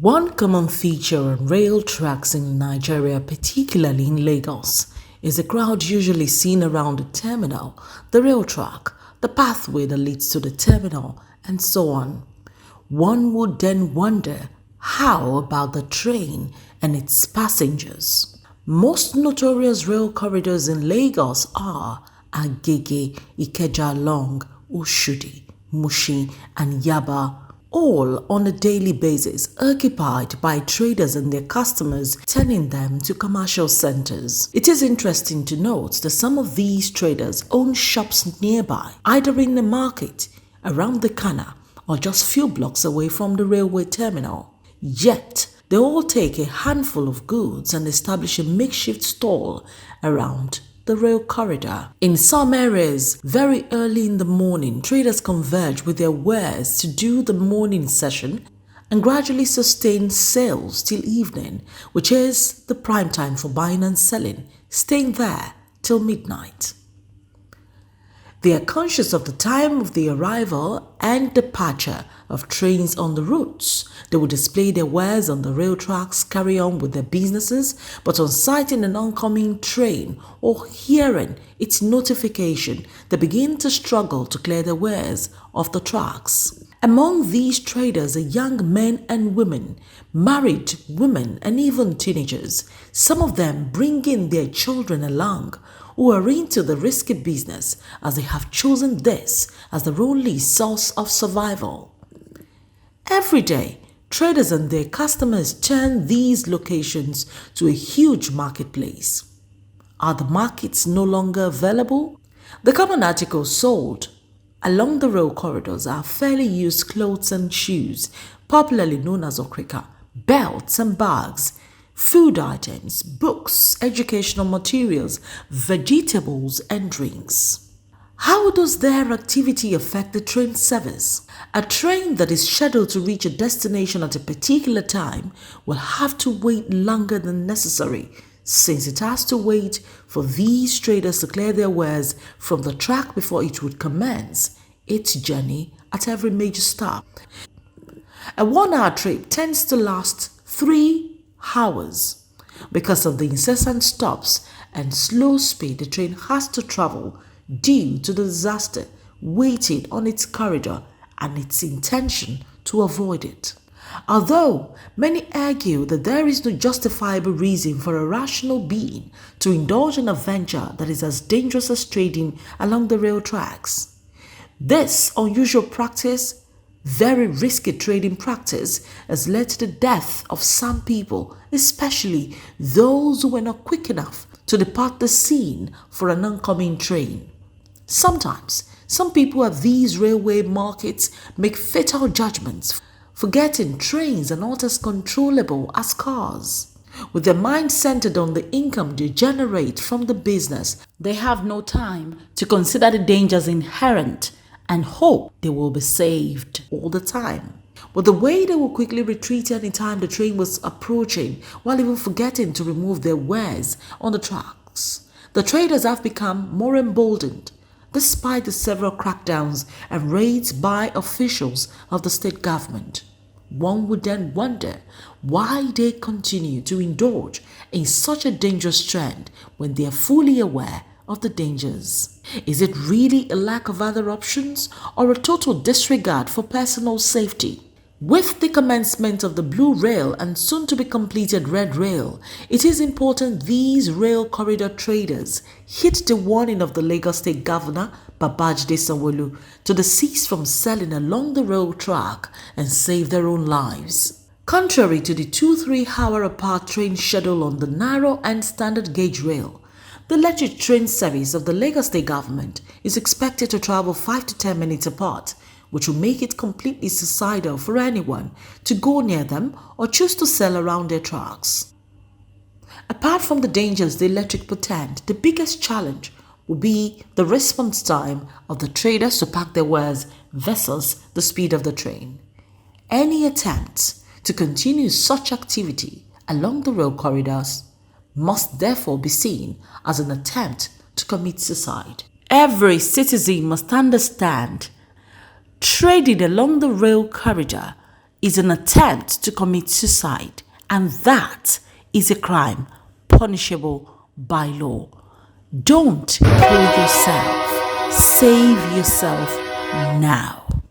One common feature on rail tracks in Nigeria, particularly in Lagos, is the crowd usually seen around the terminal, the rail track, the pathway that leads to the terminal, and so on. One would then wonder, how about the train and its passengers? Most notorious rail corridors in Lagos are Agege, Ikeja Long, Oshodi, Mushin, and Yaba, all on a daily basis occupied by traders and their customers, turning them to commercial centers. It is interesting to note that some of these traders own shops nearby, either in the market, around the corner, or just few blocks away from the railway terminal. Yet, they all take a handful of goods and establish a makeshift stall around the rail corridor. In some areas, very early in the morning, traders converge with their wares to do the morning session and gradually sustain sales till evening, which is the prime time for buying and selling, staying there till midnight. They are conscious of the time of the arrival and departure of trains on the routes. They will display their wares on the rail tracks, carry on with their businesses, but on sighting an oncoming train or hearing its notification, they begin to struggle to clear their wares off the tracks. Among these traders are young men and women, married women and even teenagers, some of them bringing their children along, who are into the risky business as they have chosen this as their only source of survival. Every day, traders and their customers turn these locations to a huge marketplace. Are the markets no longer available? The common articles sold along the rail corridors are fairly used clothes and shoes, popularly known as okrika, belts and bags, food items, books, educational materials, vegetables, and drinks. How does their activity affect the train service? A train that is scheduled to reach a destination at a particular time will have to wait longer than necessary, since it has to wait for these traders to clear their wares from the track before it would commence its journey at every major stop. A 1-hour trip tends to last 3 hours because of the incessant stops and slow speed the train has to travel due to the disaster waiting on its corridor and its intention to avoid it. Although many argue that there is no justifiable reason for a rational being to indulge in a venture that is as dangerous as trading along the rail tracks, this unusual practice, very risky trading practice, has led to the death of some people, especially those who were not quick enough to depart the scene for an oncoming train. Sometimes, some people at these railway markets make fatal judgments, forgetting trains are not as controllable as cars. With their mind centered on the income they generate from the business, they have no time to consider the dangers inherent and hope they will be saved all the time. But the way they will quickly retreat anytime the train was approaching, while even forgetting to remove their wares on the tracks. The traders have become more emboldened, despite the several crackdowns and raids by officials of the state government. One would then wonder why they continue to indulge in such a dangerous trend when they are fully aware of the dangers. Is it really a lack of other options or a total disregard for personal safety? With the commencement of the Blue Rail and soon to be completed Red Rail, it is important these rail corridor traders hit the warning of the Lagos State Governor Babajide Sanwo-Olu to desist from selling along the rail track and save their own lives. Contrary to the 2-3 hour apart train schedule on the narrow and standard gauge rail, the electric train service of the Lagos State Government is expected to travel 5 to 10 minutes apart, which will make it completely suicidal for anyone to go near them or choose to sell around their tracks. Apart from the dangers the electric portend, the biggest challenge will be the response time of the traders to pack their wares versus the speed of the train. Any attempts to continue such activity along the rail corridors must therefore be seen as an attempt to commit suicide. Every citizen must understand trading along the rail corridor is an attempt to commit suicide, and that is a crime punishable by law. Don't kill yourself. Save yourself now.